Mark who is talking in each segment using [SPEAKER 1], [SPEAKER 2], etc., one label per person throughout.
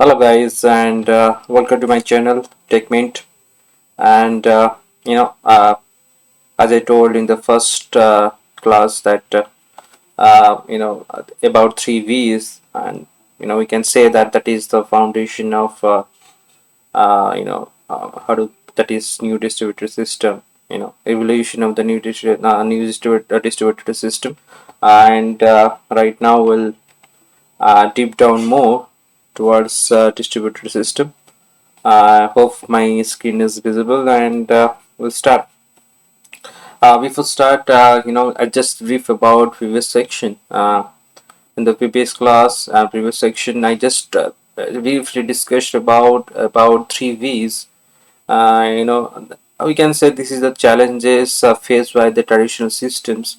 [SPEAKER 1] Hello guys, and welcome to my channel TechMint. And you know, as I told in the first class that about three V's, and we can say that that is the foundation of Hadoop. That is new distributed system. Evolution of the distributed system, and right now we'll deep down more towards distributed system. I hope my screen is visible and we'll start. Before start, I just brief about previous section. In the previous class, previous section, I just briefly discussed about three V's. We can say this is the challenges faced by the traditional systems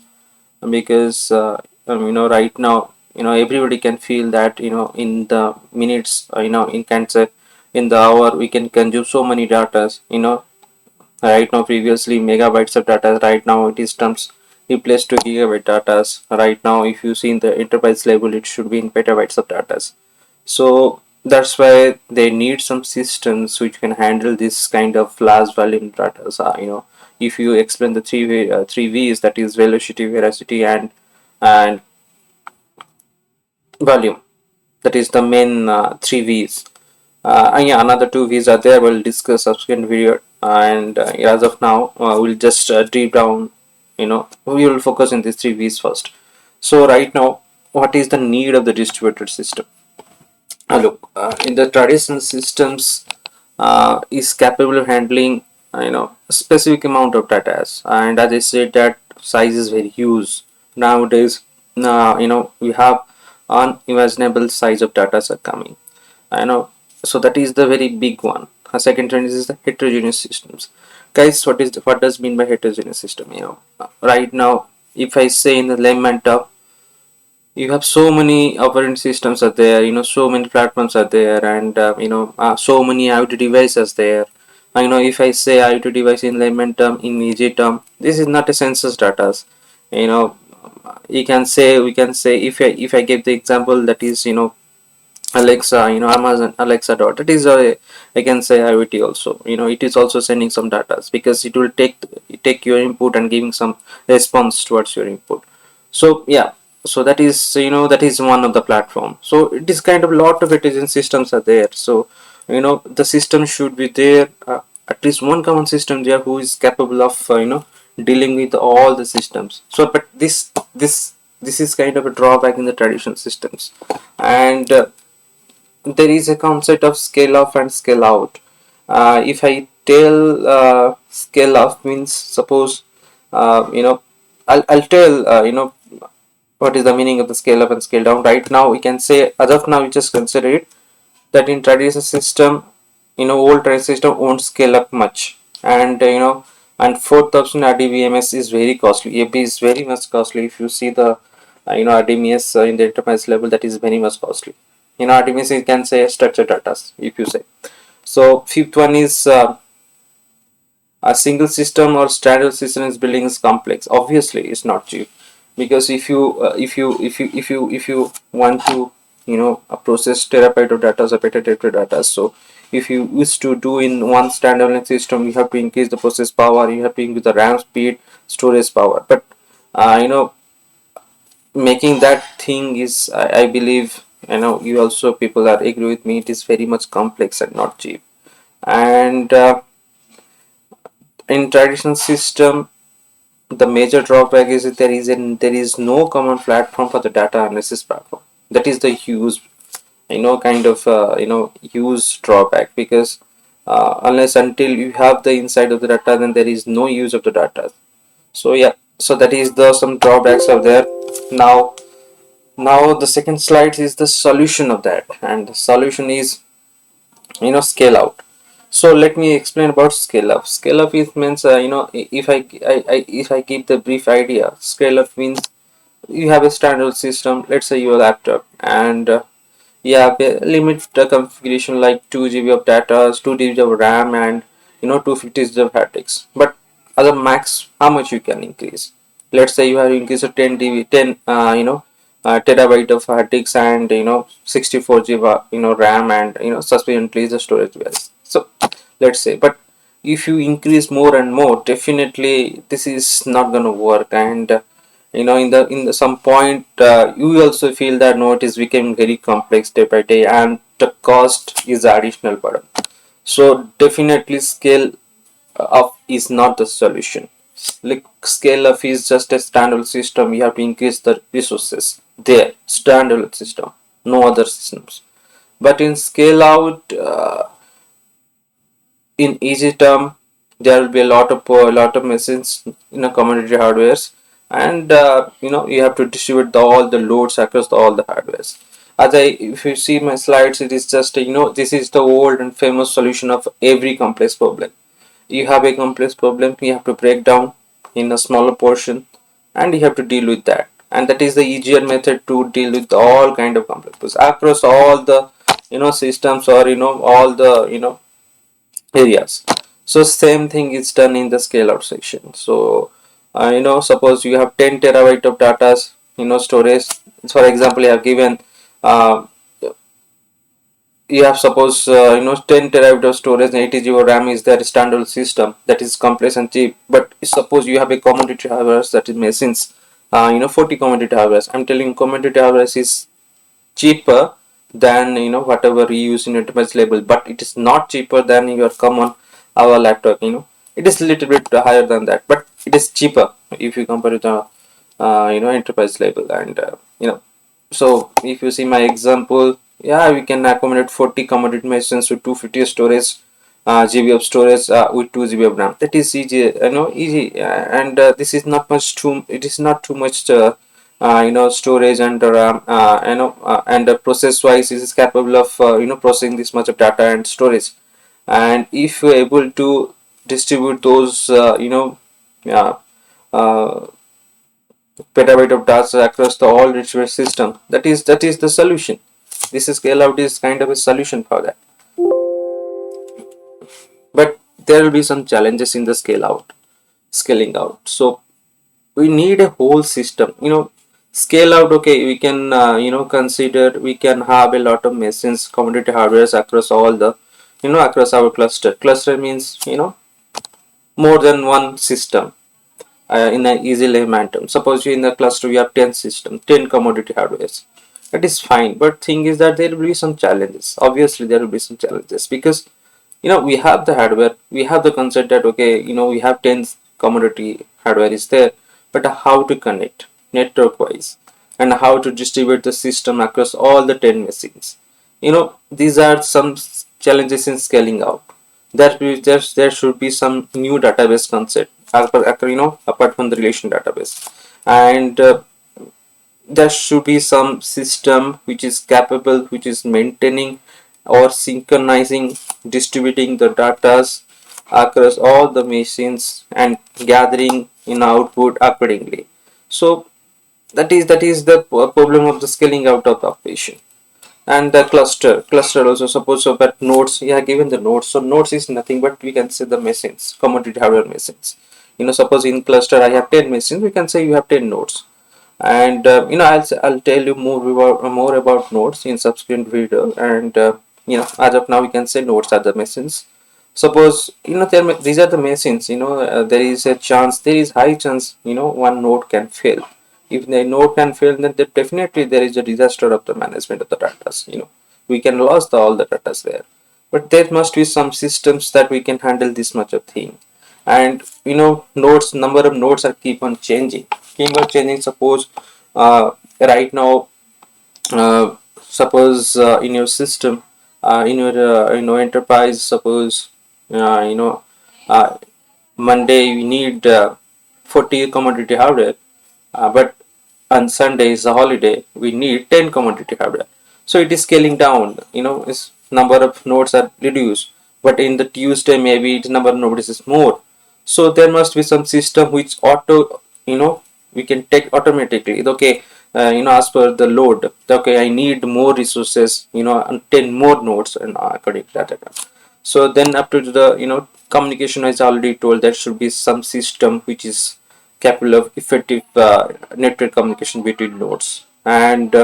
[SPEAKER 1] because right now everybody can feel that in the minutes in can say in the hour we can consume so many data. Right now previously megabytes of data, right now it is terms replaced to gigabyte data. Right now if you see in the enterprise level it should be in petabytes of data. So that's why they need some systems which can handle this kind of large volume data. If you explain the three V's, that is velocity, veracity, and volume. That is the main three V's. And yeah, another two V's are there. We'll discuss subsequent video. And as of now, we'll just deep down. We will focus on these three V's first. So right now, what is the need of the distributed system? Look, in the traditional systems, is capable of handling a specific amount of data, and as I said, that size is very huge nowadays. We have unimaginable size of data are coming. I know, so that is the very big one. A second trend is the heterogeneous systems. Guys, what does mean by heterogeneous system? Right now, if I say in the layman term, you have so many operating systems are there, so many platforms are there, and so many IoT devices there. If I say IoT device in layman term, in easy term, this is not a census data. you know we can say if I give the example, that is Alexa, Amazon Alexa dot, that is I can say IoT also. It is also sending some data because it will take your input and giving some response towards your input. So yeah, so that is one of the platform. So it is kind of lot of intelligent systems are there. So the system should be there, at least one common system there who is capable of dealing with all the systems. So but this is kind of a drawback in the traditional systems. And there is a concept of scale up and scale out. If I tell scale up means, suppose I'll tell what is the meaning of the scale up and scale down. Right now we can say, as of now we just consider it, that in traditional system, old traditional system won't scale up much, and and 4000 RDBMS is very costly. AP is very much costly. If you see the RDMS in the enterprise level, that is very much costly. RDMS you can say structured data, if you say. So fifth one is a single system or standard system is building is complex. Obviously it's not cheap, because if you want to process terabyte of data or petabyte of data, so if you wish to do in one standalone system, you have to increase the process power, you have to increase the RAM speed, storage power. But making that thing is, I believe, you also people are agree with me, it is very much complex and not cheap. And in traditional system, the major drawback is that there is no common platform for the data analysis platform. That is the huge kind of huge drawback, because unless until you have the inside of the data, then there is no use of the data. So yeah, so that is the some drawbacks are there. Now the second slide is the solution of that, and the solution is scale out. So let me explain about scale up. Scale up is means, if I give the brief idea, scale up means you have a standard system, let's say your laptop, and you have a limit configuration like 2 GB of data, 2 GB of RAM, and 250 GB of hard disk. But as a max, how much you can increase? Let's say you have increased to 10 GB, 10 terabyte of hard disks and 64 GB RAM and subsequently the storage was. So let's say, but if you increase more and more, definitely this is not going to work. And in the some point, you also feel that no, it is becoming very complex day by day, and the cost is additional burden. So definitely scale up is not the solution. Like scale up is just a standalone system. You have to increase the resources there, standalone system, no other systems. But in scale out, in easy term, there will be a lot of machines in a commodity hardwares, and you have to distribute all the loads across all the hardwares. If you see my slides, it is just this is the old and famous solution of every complex problem. You have a complex problem, you have to break down in a smaller portion, and you have to deal with that. And that is the easier method to deal with all kind of complex problems across all the systems, or all the areas. So same thing is done in the scale out section. So suppose you have 10 terabyte of data storage. For example, I have given uh, you have suppose 10 terabyte of storage and 80 GB RAM is their standard system that is complex and cheap. But suppose you have a commodity hardware that is machines, 40 commodity hardware. I'm telling you, commodity hardware is cheaper than whatever we use in enterprise level, but it is not cheaper than your common our laptop. It is a little bit higher than that, but it is cheaper if you compare it to enterprise level. And so if you see my example, yeah, we can accommodate 40 commodity machines with 250 storage GB of storage with 2 GB of RAM. That is easy, easy, and this is not much too. It is not too much. Storage and RAM, and process wise, it is capable of processing this much of data and storage. And if you're able to distribute those uh, uh, petabyte of data across the all distributed system, that is the solution. This scale out is kind of a solution for that. But there will be some challenges in the scaling out. So we need a whole system, scale out. Okay, we can consider we can have a lot of machines, commodity hardwares across all the across our cluster means more than one system, in an easy layman term. Suppose you in the cluster we have 10 systems, 10 commodity hardwares. That is fine, but thing is that there will be some challenges. Obviously there will be some challenges, because we have the hardware, we have the concept that okay, we have 10 commodity hardware is there, but how to connect network wise, and how to distribute the system across all the 10 machines. These are some challenges in scaling out. There should be some new database concept apart from the relation database. And there should be some system which is capable, which is maintaining or synchronizing, distributing the data across all the machines and gathering in output accordingly. So that is the problem of the scaling out of the operation. And the cluster also, suppose so, but nodes, yeah, given the nodes. So nodes is nothing but we can say the machines, commodity hardware machines. Suppose in cluster I have 10 machines, we can say you have 10 nodes. And I'll tell you more about nodes in subsequent video. And as of now we can say nodes are the machines. Suppose these are the machines. There is a chance, there is high chance one node can fail. If the node can fail, then definitely there is a disaster of the management of the data. We can lose all the data there. But there must be some systems that we can handle this much of thing. And nodes, number of nodes are keep on changing. Suppose right now, suppose in your system, in your enterprise, suppose uh, Monday we need 40 commodity hardware, but on Sunday is a holiday, we need 10 commodity hardware. So it is scaling down, its number of nodes are reduced, but in the Tuesday maybe its number of nodes is more. So there must be some system which we can take automatically. Okay, as per the load, okay, I need more resources, and 10 more nodes, and according to that. So then up to the communication, as I already told, there should be some system which is capable of effective network communication between nodes. and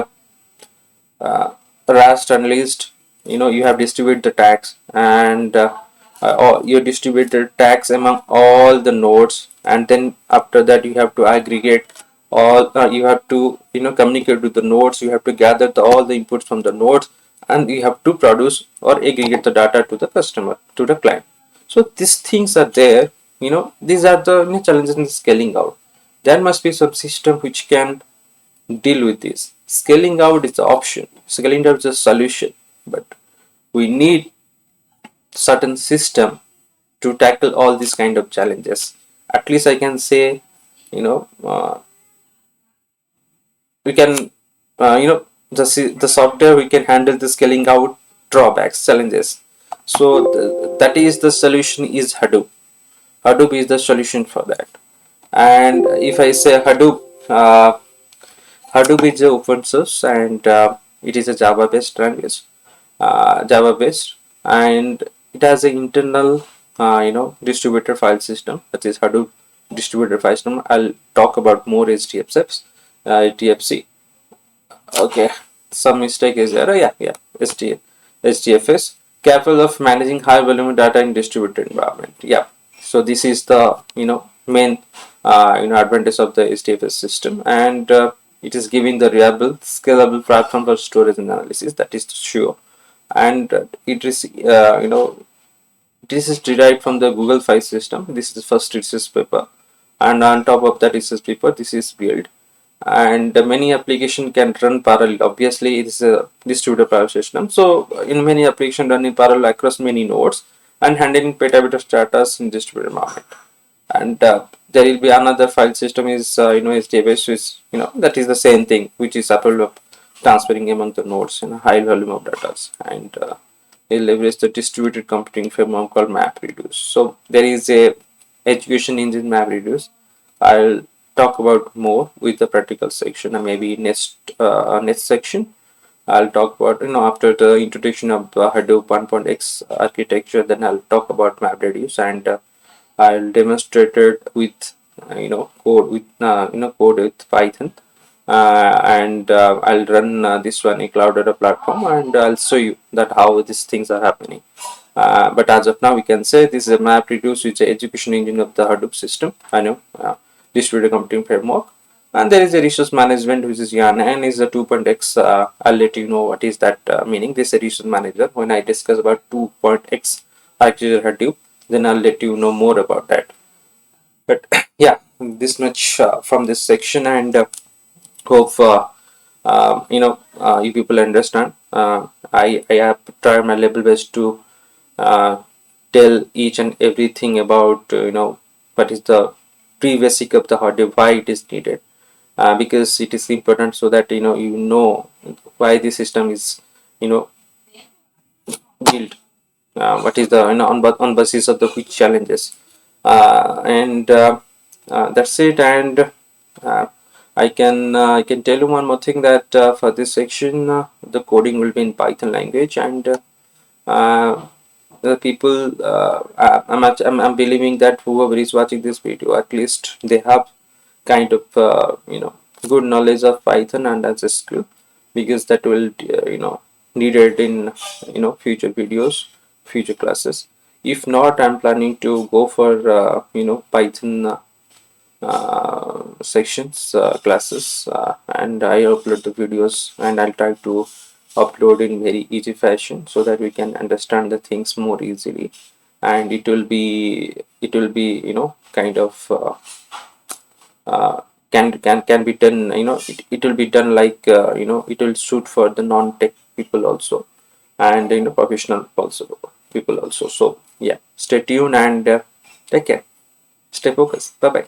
[SPEAKER 1] Rust unleashed, you have distributed the tags, and or you distribute the tags among all the nodes, and then after that you have to aggregate all, you have to communicate with the nodes, you have to gather all the inputs from the nodes, and you have to produce or aggregate the data to the customer, to the client. So these things are there. These are the challenges in scaling out. There must be some system which can deal with this. Scaling out is the option, scaling out is a solution, but we need certain system to tackle all these kind of challenges. At least I can say, you know, we can, the software we can handle the scaling out drawbacks, challenges. So that is the solution is Hadoop. Hadoop is the solution for that. And if I say Hadoop, Hadoop is a open source, and it is a Java based language, Java based, and it has an internal distributed file system, that is Hadoop distributed file system. I'll talk about more HDFS, TFC. Okay, some mistake is there. Oh, yeah, yeah, HDFS, capable of managing high volume data in distributed environment. Yeah, so this is the main advantage of the HDFS system, and it is giving the reliable, scalable platform for storage and analysis. That is sure, and it is this is derived from the Google file system. This is the first research paper, and on top of that research paper, this is built, and many application can run parallel. Obviously, it is a distributed file system, so in many application run in parallel across many nodes and handling petabyte of data in distributed environment. And there will be another file system is is database, which that is the same thing, which is capable of transferring among the nodes in a high volume of data, and it leverage the distributed computing framework called MapReduce. So there is a education engine MapReduce. I'll talk about more with the practical section, and maybe next section I'll talk about, after the introduction of Hadoop 1.x architecture, then I'll talk about MapReduce, and I'll demonstrate it with code with Python, and I'll run this one a cloud data platform, and I'll show you that how these things are happening. But as of now, we can say this is a MapReduce, which is the execution engine of the Hadoop system. Distributed computing framework, and there is a resource management, which is YARN, and is a 2.x. I'll let you know what is that meaning. This is a resource manager. When I discuss about 2.x architecture Hadoop, then I'll let you know more about that. But yeah, this much from this section, and hope you people understand. I have tried my level best to uh, tell each and everything about what is the pre-basic of the hardware, why it is needed, because it is important, so that you know why the system is you know built, what is the on basis of the which challenges, and that's it. And uh, I can tell you one more thing, that for this section the coding will be in Python language, and uh, the people, I'm believing that whoever is watching this video, at least they have kind of good knowledge of Python and as a skill, because that will needed in future videos, future classes. If not, I'm planning to go for Python sections, classes, and I upload the videos, and I'll try to upload in very easy fashion, so that we can understand the things more easily, and it will be kind of can be done, it will be done like it will suit for the non-tech people also, and professional also people also. So yeah, stay tuned, and take care, stay focused. Bye bye.